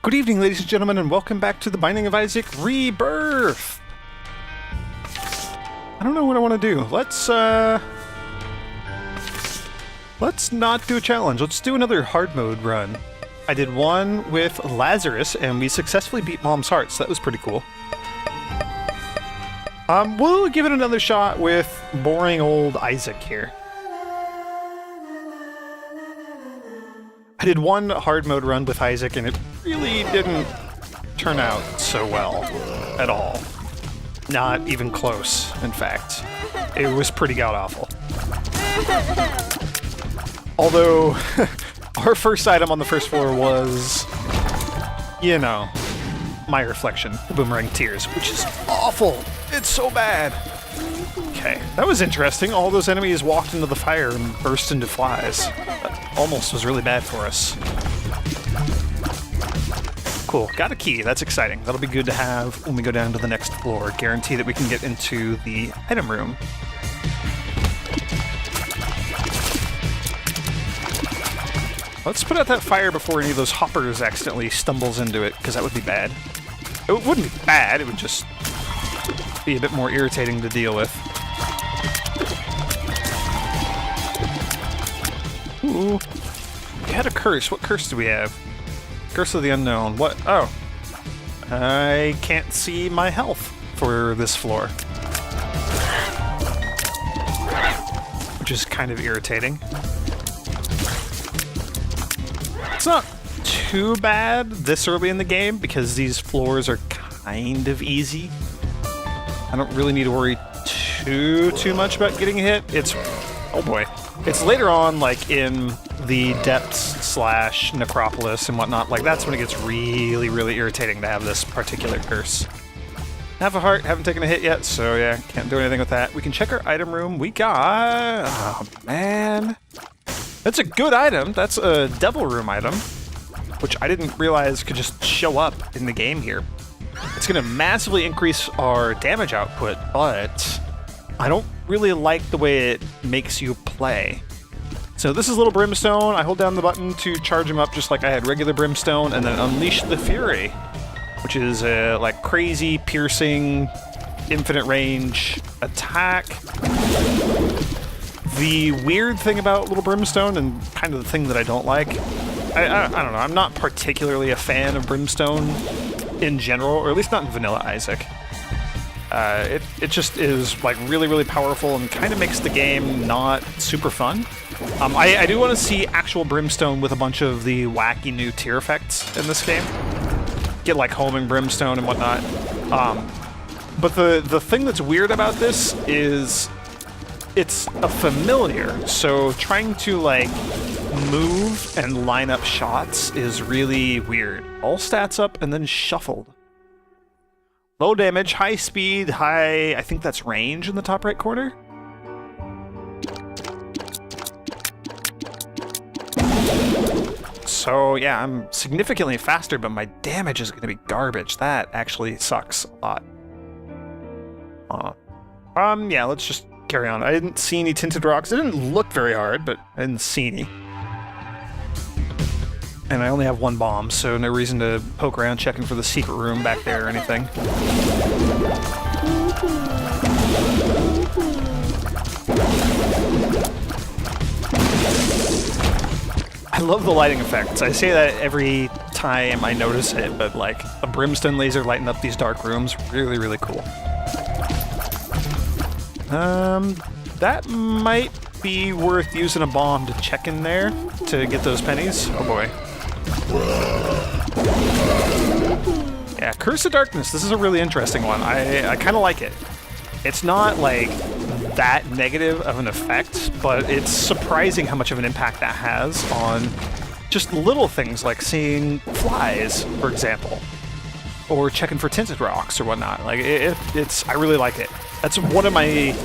Good evening, ladies and gentlemen, and welcome back to The Binding of Isaac Rebirth! I don't know what I want to do. Let's not do a challenge. Let's do another hard mode run. I did one with Lazarus, and we successfully beat Mom's Heart, so that was pretty cool. We'll give it another shot with boring old Isaac here. I did one hard mode run with Isaac, and it really didn't turn out so well at all. Not even close, in fact. It was pretty god-awful. Although, our first item on the first floor was, you know, my reflection, the Boomerang Tears, which is awful. It's so bad. Okay, that was interesting. All those enemies walked into the fire and burst into flies. That almost was really bad for us. Cool, got a key. That's exciting. That'll be good to have when we go down to the next floor. Guarantee that we can get into the item room. Let's put out that fire before any of those hoppers accidentally stumbles into it, because that would be bad. It wouldn't be bad, it would just be a bit more irritating to deal with. Ooh. We had a curse. What curse do we have? Curse of the Unknown. What? Oh. I can't see my health for this floor. Which is kind of irritating. It's not too bad this early in the game because these floors are kind of easy. I don't really need to worry too much about getting hit. It's, oh boy. It's later on, like in the depths / necropolis and whatnot, like that's when it gets really, really irritating to have this particular curse. Have a heart, haven't taken a hit yet, so yeah, can't do anything with that. We can check our item room. We got, oh man. That's a good item. That's a devil room item, which I didn't realize could just show up in the game here. It's going to massively increase our damage output, but I don't really like the way it makes you play. So this is Little Brimstone. I hold down the button to charge him up just like I had regular Brimstone, and then Unleash the Fury, which is a like crazy, piercing, infinite range attack. The weird thing about Little Brimstone, and kind of the thing that I don't like, I don't know, I'm not particularly a fan of Brimstone in general, or at least not in Vanilla Isaac. It just is like really, really powerful and kind of makes the game not super fun. I do want to see actual Brimstone with a bunch of the wacky new tier effects in this game. Get like homing Brimstone and whatnot. But the thing that's weird about this is it's a familiar, so trying to like move and line up shots is really weird. All stats up and then shuffled. Low damage, high speed, high, I think that's range in the top right corner. So yeah, I'm significantly faster, but my damage is going to be garbage. That actually sucks a lot. Yeah, let's just carry on. I didn't see any tinted rocks. It didn't look very hard, but I didn't see any. And I only have one bomb, so no reason to poke around checking for the secret room back there or anything. I love the lighting effects. I say that every time I notice it, but like a brimstone laser lighting up these dark rooms, really, really cool. That might be worth using a bomb to check in there to get those pennies. Oh boy. Yeah, Curse of Darkness. This is a really interesting one. I kind of like it. It's not like that negative of an effect, but it's surprising how much of an impact that has on just little things like seeing flies, for example, or checking for tinted rocks or whatnot. Like I really like it. That's one of my.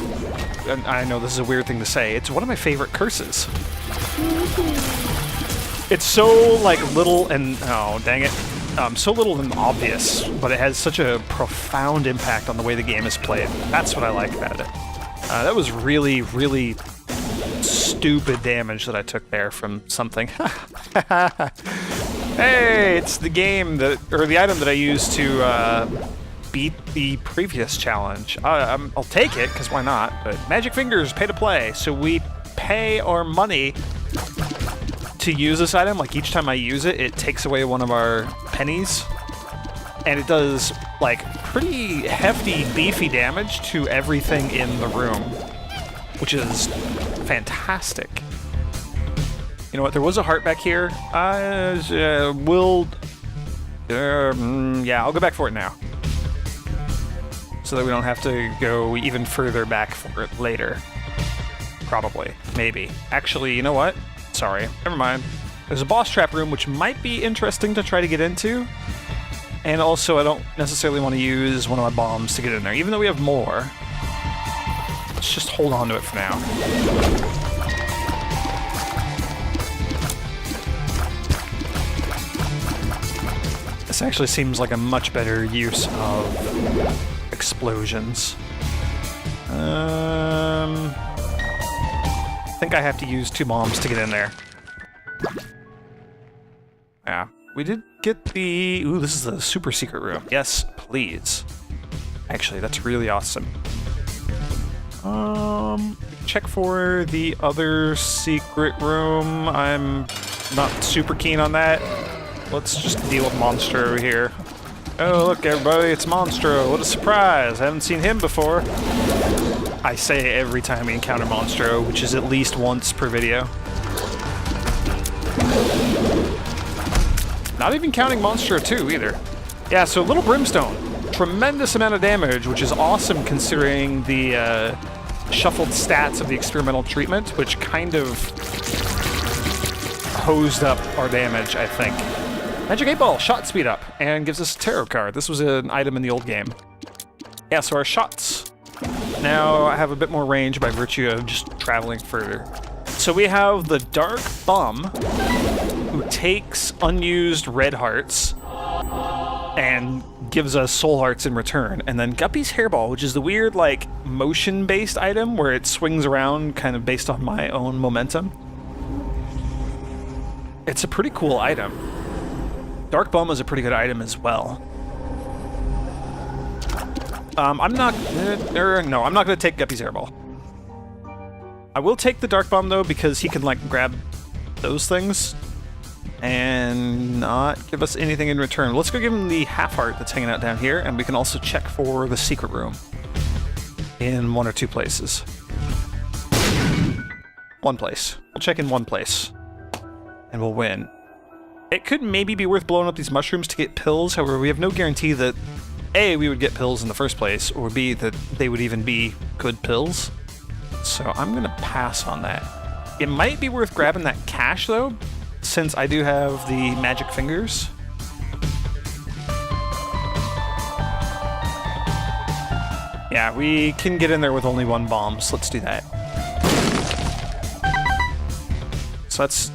I know this is a weird thing to say. It's one of my favorite curses. It's so like little and oh dang it, so little and obvious, but it has such a profound impact on the way the game is played. That's what I like about it. That was really, really stupid damage that I took there from something. Hey, it's the game that, or the item that I used to beat the previous challenge. I'll take it, because why not? But Magic Fingers, pay to play. So we pay our money to use this item. Like each time I use it, it takes away one of our pennies. And it does like pretty hefty, beefy damage to everything in the room, which is fantastic. You know what? There was a heart back here. Yeah, I'll go back for it now, so that we don't have to go even further back for it later. Probably, maybe. Actually, you know what? Sorry, never mind. There's a boss trap room, which might be interesting to try to get into. And also, I don't necessarily want to use one of my bombs to get in there, even though we have more. Let's just hold on to it for now. This actually seems like a much better use of explosions. I think I have to use 2 bombs to get in there. Yeah, we did get the... Ooh, this is the super secret room. Yes, please. Actually, that's really awesome. Check for the other secret room. I'm not super keen on that. Let's just deal with Monstro over here. Oh, look, everybody, it's Monstro. What a surprise. I haven't seen him before. I say it every time we encounter Monstro, which is at least once per video. Not even counting Monstro 2 either. Yeah, so Little Brimstone. Tremendous amount of damage, which is awesome considering the shuffled stats of the experimental treatment, which kind of hosed up our damage, I think. Magic 8-Ball, shot speed up, and gives us a tarot card. This was an item in the old game. Yeah, so our shots now have a bit more range by virtue of just traveling further. So we have the Dark Bum, who takes unused red hearts and gives us soul hearts in return. And then Guppy's Hairball, which is the weird, like, motion-based item where it swings around kind of based on my own momentum. It's a pretty cool item. Dark Bum is a pretty good item as well. I'm not gonna take Guppy's Hairball. I will take the Dark Bum though, because he can like grab those things and not give us anything in return. Let's go give him the half heart that's hanging out down here, and we can also check for the secret room in 1 or 2 places. One place. We'll check in one place, and we'll win. It could maybe be worth blowing up these mushrooms to get pills, however, we have no guarantee that A, we would get pills in the first place, or B, that they would even be good pills. So I'm gonna pass on that. It might be worth grabbing that cash, though, since I do have the magic fingers. Yeah, we can get in there with only 1 bomb, so let's do that. So that's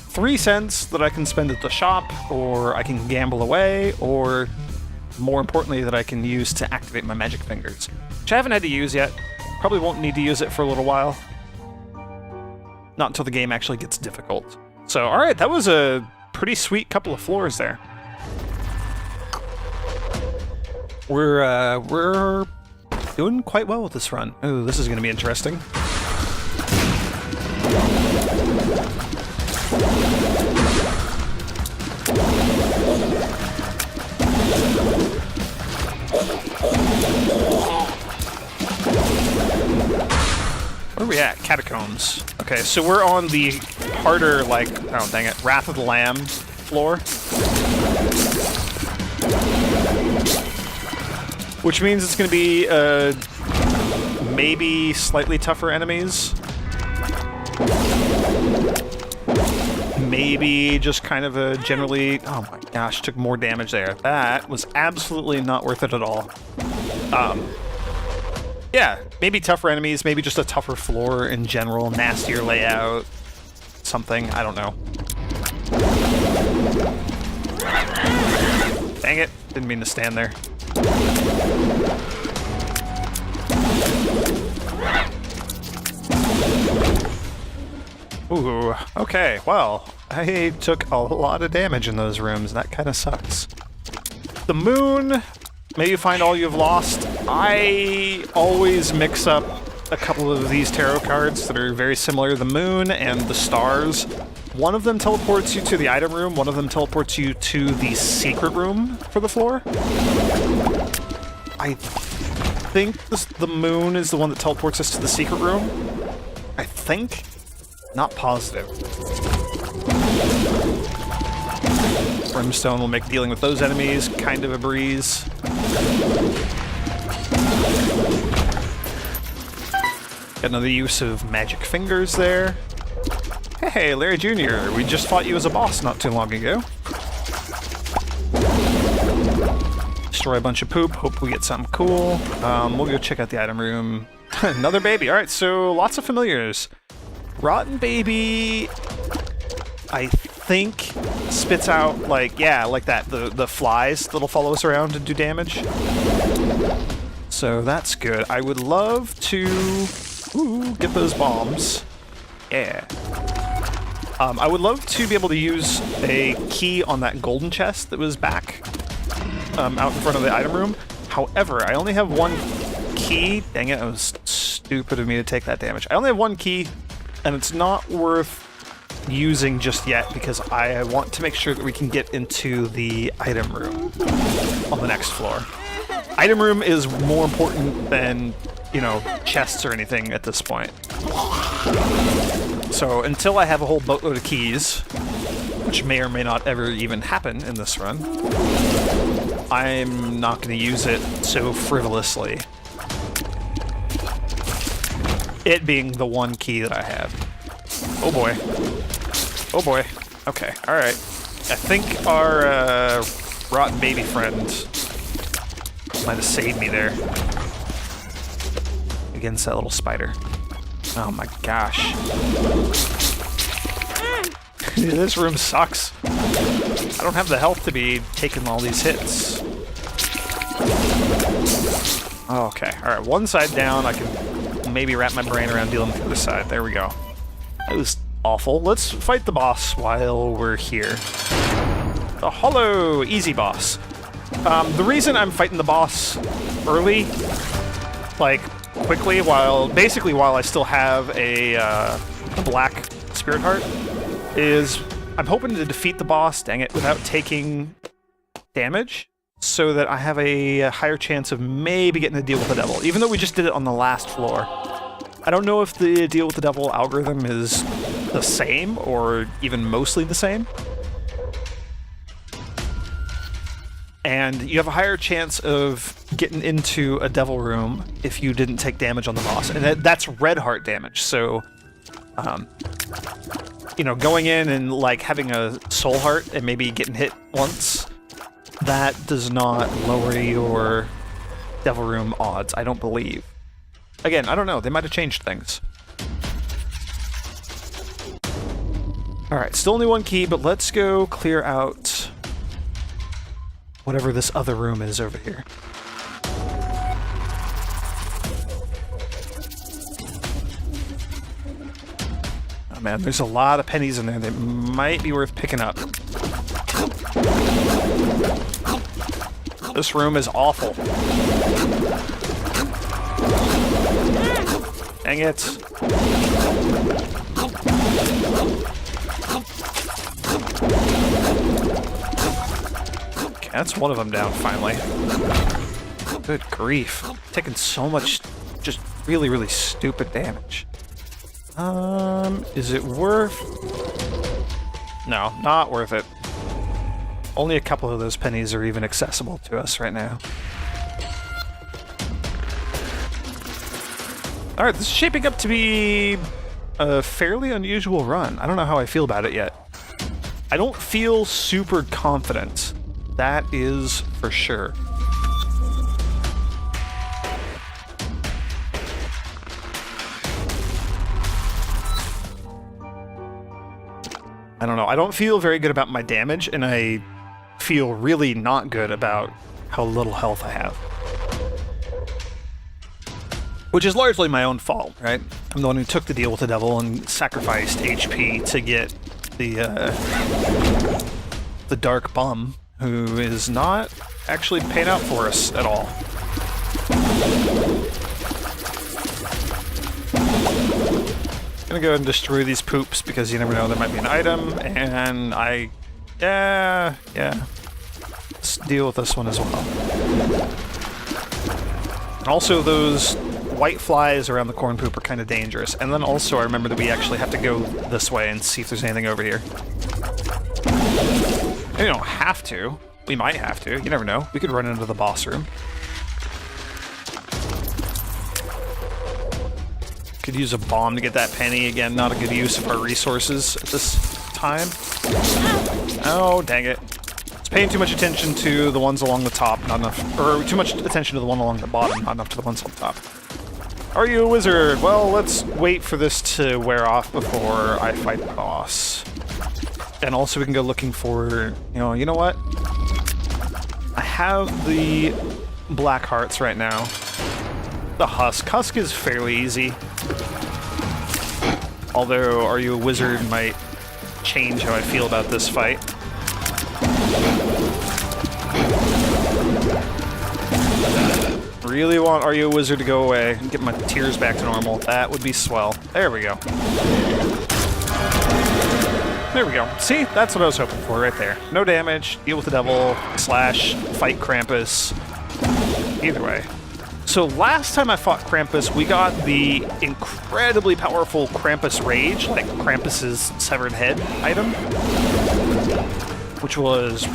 3 cents that I can spend at the shop, or I can gamble away, or more importantly, that I can use to activate my magic fingers, which I haven't had to use yet. Probably won't need to use it for a little while. Not until the game actually gets difficult. So, alright, that was a pretty sweet couple of floors there. We're doing quite well with this run. Ooh, this is going to be interesting. Where are we at? Catacombs. Okay, so we're on the harder, like, oh dang it, Wrath of the Lamb floor. Which means it's going to be maybe slightly tougher enemies. Maybe just kind of a generally... Oh my gosh, took more damage there. That was absolutely not worth it at all. Yeah, maybe tougher enemies, maybe just a tougher floor in general, nastier layout, something, I don't know. Dang it, didn't mean to stand there. Ooh, okay, well, I took a lot of damage in those rooms. That kind of sucks. The moon, maybe you find all you've lost. I always mix up a couple of these tarot cards that are very similar. The moon and the stars. One of them teleports you to the item room, one of them teleports you to the secret room for the floor. I think the moon is the one that teleports us to the secret room. I think. Not positive. Brimstone will make dealing with those enemies kind of a breeze. Got another use of magic fingers there. Hey, Larry Jr., we just fought you as a boss not too long ago. Destroy a bunch of poop, hope we get something cool. We'll go check out the item room. Another baby, alright, so lots of familiars. Rotten baby, I think, spits out, like, yeah, like that, the flies that'll follow us around and do damage. So that's good. I would love to, get those bombs. Yeah. I would love to be able to use a key on that golden chest that was back out in front of the item room. However, I only have one key. Dang it, it was stupid of me to take that damage. I only have one key, and it's not worth using just yet because I want to make sure that we can get into the item room on the next floor. Item room is more important than, you know, chests or anything at this point. So until I have a whole boatload of keys, which may or may not ever even happen in this run, I'm not going to use it so frivolously. It being the one key that I have. Oh boy. Oh boy. Okay, alright. I think our rotten baby friend might have saved me there. Against that little spider. Oh my gosh. This room sucks. I don't have the health to be taking all these hits. Okay, alright, one side down. I can maybe wrap my brain around dealing with the other side. There we go. That was awful. Let's fight the boss while we're here. The hollow, easy boss. The reason I'm fighting the boss early, like, quickly, basically while I still have a black spirit heart, is I'm hoping to defeat the boss, dang it, without taking damage, so that I have a higher chance of maybe getting to deal with the devil, even though we just did it on the last floor. I don't know if the deal with the devil algorithm is the same, or even mostly the same. And you have a higher chance of getting into a devil room if you didn't take damage on the boss. And that's red heart damage, so, you know, going in and, like, having a soul heart and maybe getting hit once, that does not lower your devil room odds, I don't believe. Again, I don't know, they might have changed things. Alright, still only one key, but let's go clear out whatever this other room is over here. Oh man, there's a lot of pennies in there that might be worth picking up. This room is awful. Dang it. That's one of them down, finally. Good grief. Taking so much just really, really stupid damage. Is it worth... No, not worth it. Only a couple of those pennies are even accessible to us right now. Alright, this is shaping up to be a fairly unusual run. I don't know how I feel about it yet. I don't feel super confident. That is for sure. I don't know. I don't feel very good about my damage, and I feel really not good about how little health I have. Which is largely my own fault, right? I'm the one who took the deal with the devil and sacrificed HP to get the dark bum, who is not actually paying out for us at all. Gonna go ahead and destroy these poops because you never know, there might be an item, and yeah. Let's deal with this one as well. And also those white flies around the corn poop are kind of dangerous. And then also I remember that we actually have to go this way and see if there's anything over here. We don't have to. We might have to. You never know. We could run into the boss room. Could use a bomb to get that penny. Again, not a good use of our resources at this time. Oh, dang it. It's paying too much attention to the ones along the top, not enough, or too much attention to the one along the bottom, not enough to the ones on top. Are you a wizard? Well, let's wait for this to wear off before I fight the boss. And also we can go looking for, you know what? I have the black hearts right now. The husk. Husk is fairly easy. Although, are you a wizard might change how I feel about this fight. Really want Are You a Wizard to go away and get my tears back to normal. That would be swell. There we go. There we go. See? That's what I was hoping for right there. No damage, deal with the devil, / fight Krampus. Either way. So last time I fought Krampus, we got the incredibly powerful Krampus Rage, like Krampus's severed head item, which was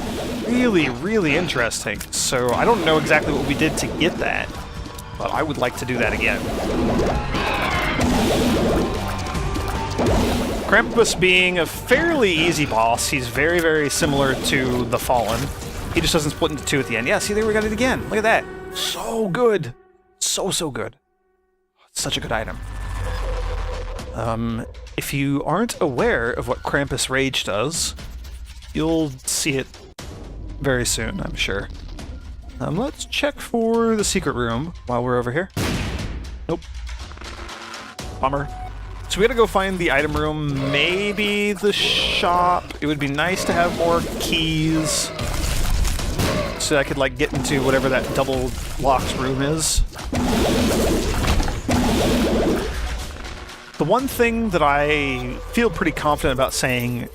really, really interesting. So I don't know exactly what we did to get that, but I would like to do that again. Krampus being a fairly easy boss, he's very, very similar to the Fallen. He just doesn't split into two at the end. Yeah, see, there we got it again. Look at that. So good. So good. Such a good item. If you aren't aware of what Krampus Rage does, you'll see it very soon, I'm sure. Let's check for the secret room while we're over here. Nope. Bummer. So we gotta go find the item room, maybe the shop. It would be nice to have more keys so I could, get into whatever that double locked room is. The one thing that I feel pretty confident about saying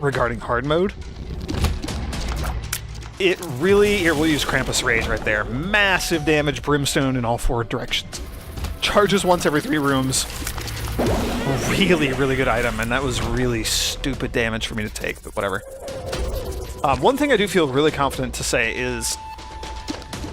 regarding hard mode, we'll use Krampus Rage right there. Massive damage, brimstone in all 4 directions. Charges once every 3 rooms. Really, really good item, and that was really stupid damage for me to take, but whatever. One thing I do feel really confident to say is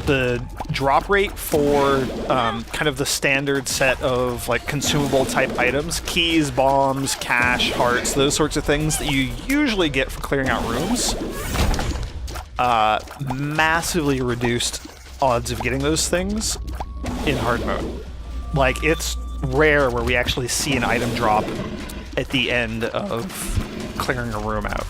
the drop rate for kind of the standard set of consumable type items, keys, bombs, cash, hearts, those sorts of things that you usually get for clearing out rooms. Massively reduced odds of getting those things in hard mode. It's rare where we actually see an item drop at the end of clearing a room out.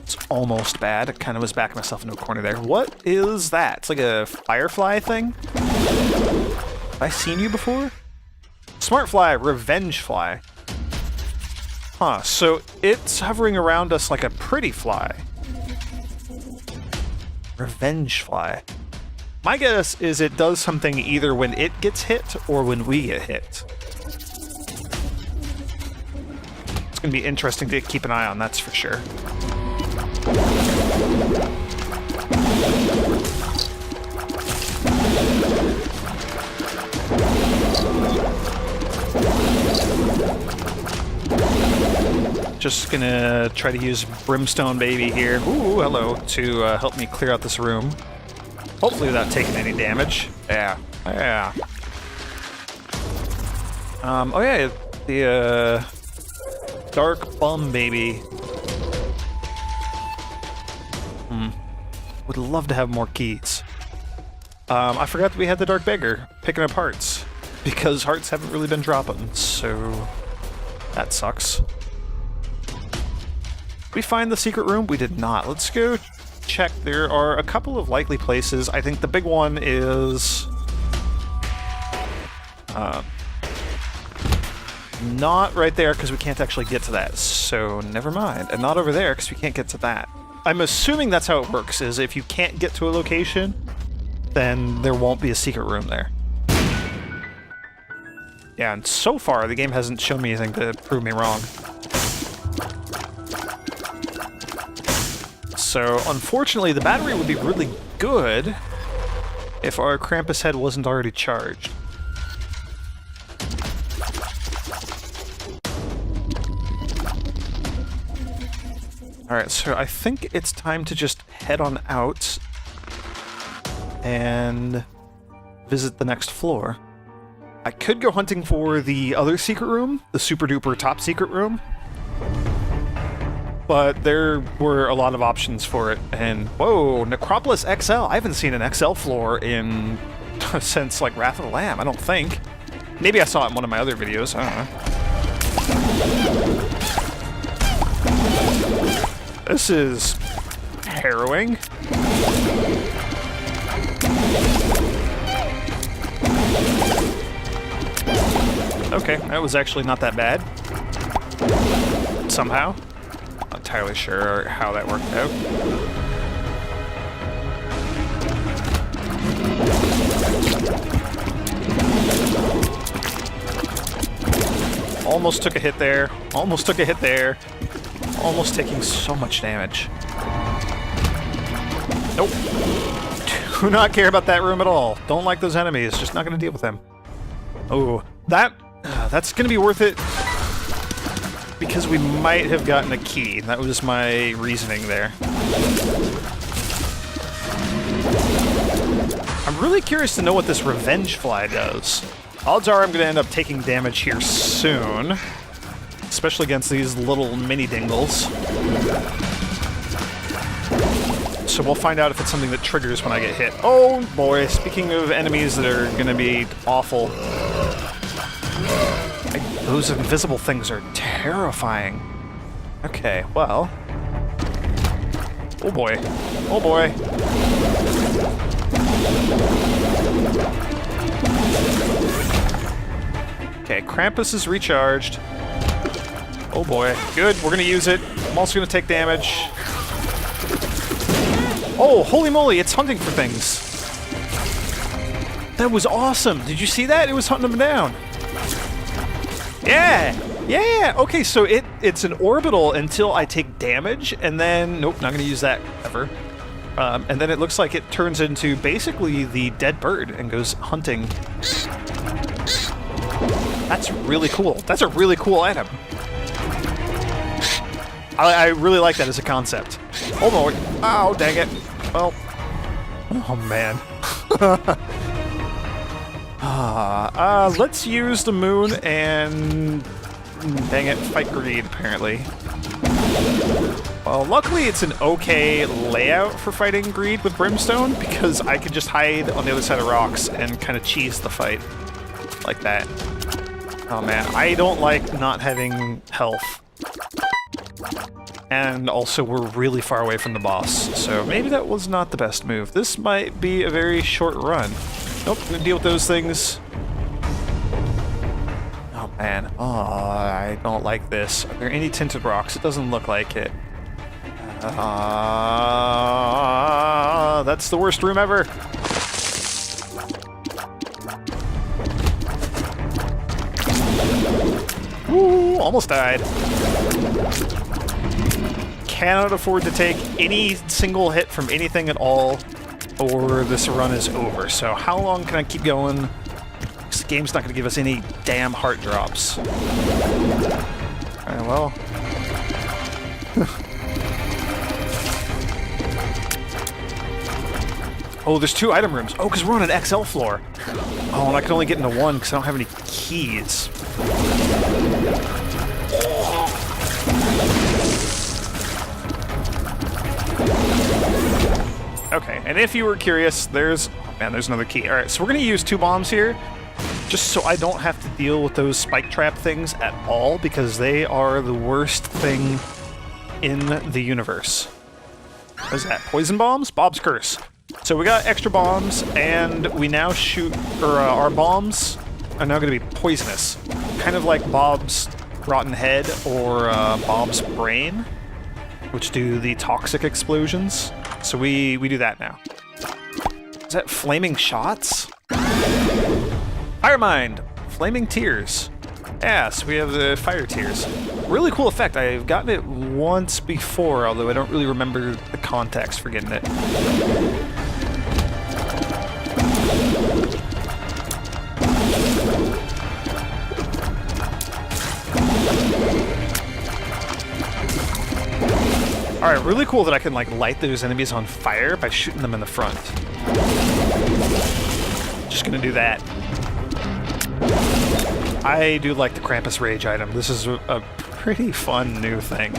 It's almost bad. I kind of was backing myself into a corner there. What is that? It's like a firefly thing? Have I seen you before? Smart fly, revenge fly. Huh, so it's hovering around us like a pretty fly. Revenge fly. My guess is it does something either when it gets hit or when we get hit. It's going to be interesting to keep an eye on, that's for sure. Just gonna try to use Brimstone Baby here. Ooh, hello, to help me clear out this room. Hopefully without taking any damage. Yeah. Oh yeah, the Dark Bum Baby. Would love to have more keys. I forgot that we had the Dark Beggar picking up hearts, because hearts haven't really been dropping, so that sucks. Did we find the secret room? We did not. Let's go check. There are a couple of likely places. I think the big one is Not right there, because we can't actually get to that. So, never mind. And not over there, because we can't get to that. I'm assuming that's how it works, is if you can't get to a location, then there won't be a secret room there. Yeah, and so far, the game hasn't shown me anything to prove me wrong. So, unfortunately, the battery would be really good if our Krampus head wasn't already charged. Alright, so I think it's time to just head on out and visit the next floor. I could go hunting for the other secret room, the super duper top secret room, but there were a lot of options for it, and whoa, Necropolis XL! I haven't seen an XL floor in since like Wrath of the Lamb, I don't think. Maybe I saw it in one of my other videos, I don't know. This is harrowing. Okay, that was actually not that bad. Somehow. Not entirely sure how that worked out. Almost took a hit there. Almost took a hit there. Almost taking so much damage. Nope. Do not care about that room at all. Don't like those enemies. Just not going to deal with them. Oh, that's going to be worth it because we might have gotten a key. That was my reasoning there. I'm really curious to know what this Revenge Fly does. Odds are I'm going to end up taking damage here soon. Especially against these little mini dingles. So we'll find out if it's something that triggers when I get hit. Oh boy, speaking of enemies that are gonna be awful. Those invisible things are terrifying. Okay, well. Oh boy. Oh boy. Okay, Krampus is recharged. Oh boy. Good, we're gonna use it. I'm also gonna take damage. Oh, holy moly, it's hunting for things. That was awesome. Did you see that? It was hunting them down. Yeah! Yeah! Okay, so it's an orbital until I take damage, and then... Nope, not gonna use that ever. And then it looks like it turns into basically the dead bird and goes hunting. That's really cool. That's a really cool item. I really like that as a concept. Oh no! Oh, dang it. Well. Oh man. Let's use the moon and... Dang it, fight greed, apparently. Well, luckily it's an okay layout for fighting greed with brimstone, because I could just hide on the other side of rocks and kind of cheese the fight. Like that. Oh man, I don't like not having health. And also, we're really far away from the boss, so maybe that was not the best move. This might be a very short run. Nope, I'm gonna deal with those things. Oh man, oh, I don't like this. Are there any tinted rocks? It doesn't look like it. That's the worst room ever. Woo, almost died. Cannot afford to take any single hit from anything at all, or this run is over. So how long can I keep going? This game's not going to give us any damn heart drops. Alright, well. Oh, there's 2 item rooms. Oh, because we're on an XL floor. Oh, and I can only get into one because I don't have any keys. Okay, and if you were curious, there's another key. All right, so we're gonna use 2 bombs here, just so I don't have to deal with those spike trap things at all, because they are the worst thing in the universe. What is that? Poison bombs? Bob's Curse. So we got extra bombs, and we now shoot, or our bombs are now going to be poisonous. Kind of like Bob's rotten head or Bob's brain, which do the toxic explosions. So we do that now. Is that flaming shots? Fire Mind! Flaming tears. Yes, we have the fire tears. Really cool effect. I've gotten it once before, although I don't really remember the context for getting it. Alright, really cool that I can like light those enemies on fire by shooting them in the front. Just gonna do that. I do like the Krampus Rage item. This is a pretty fun new thing.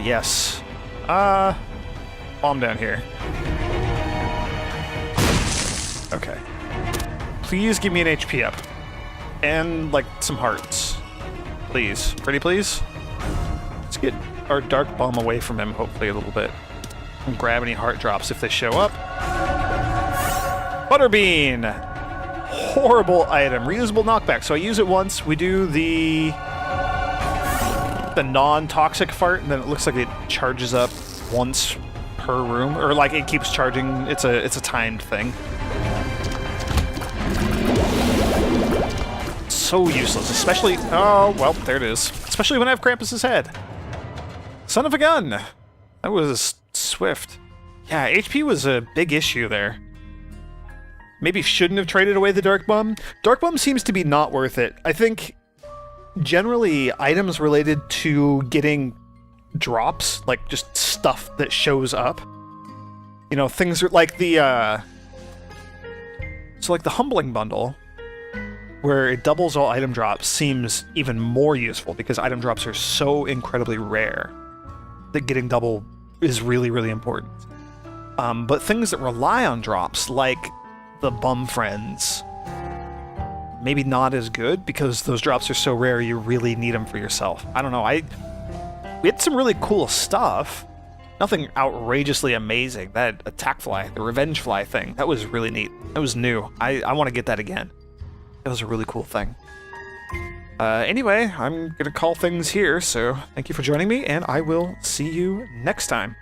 Yes. Bomb down here. Okay. Please give me an HP up. And, like, some hearts. Please. Pretty please? Let's get our Dark Bomb away from him, hopefully, a little bit. And grab any heart drops if they show up. Butterbean! Horrible item. Reusable knockback. So I use it once. We do the non-toxic fart, and then it looks like it charges up once per room. Or, like, it keeps charging. It's a timed thing. So useless, especially... Oh, well, there it is. Especially when I have Krampus's head. Son of a gun! That was swift. Yeah, HP was a big issue there. Maybe shouldn't have traded away the Dark Bomb. Dark Bomb seems to be not worth it. I think, generally, items related to getting drops, like just stuff that shows up. You know, things like the... So like the Humbling Bundle, where it doubles all item drops, seems even more useful because item drops are so incredibly rare that getting double is really, really important. But things that rely on drops, like the Bum Friends, maybe not as good because those drops are so rare you really need them for yourself. I don't know. We had some really cool stuff. Nothing outrageously amazing. That Attack Fly, the Revenge Fly thing, that was really neat. That was new. I want to get that again. That was a really cool thing. Anyway, I'm going to call things here, so thank you for joining me, and I will see you next time.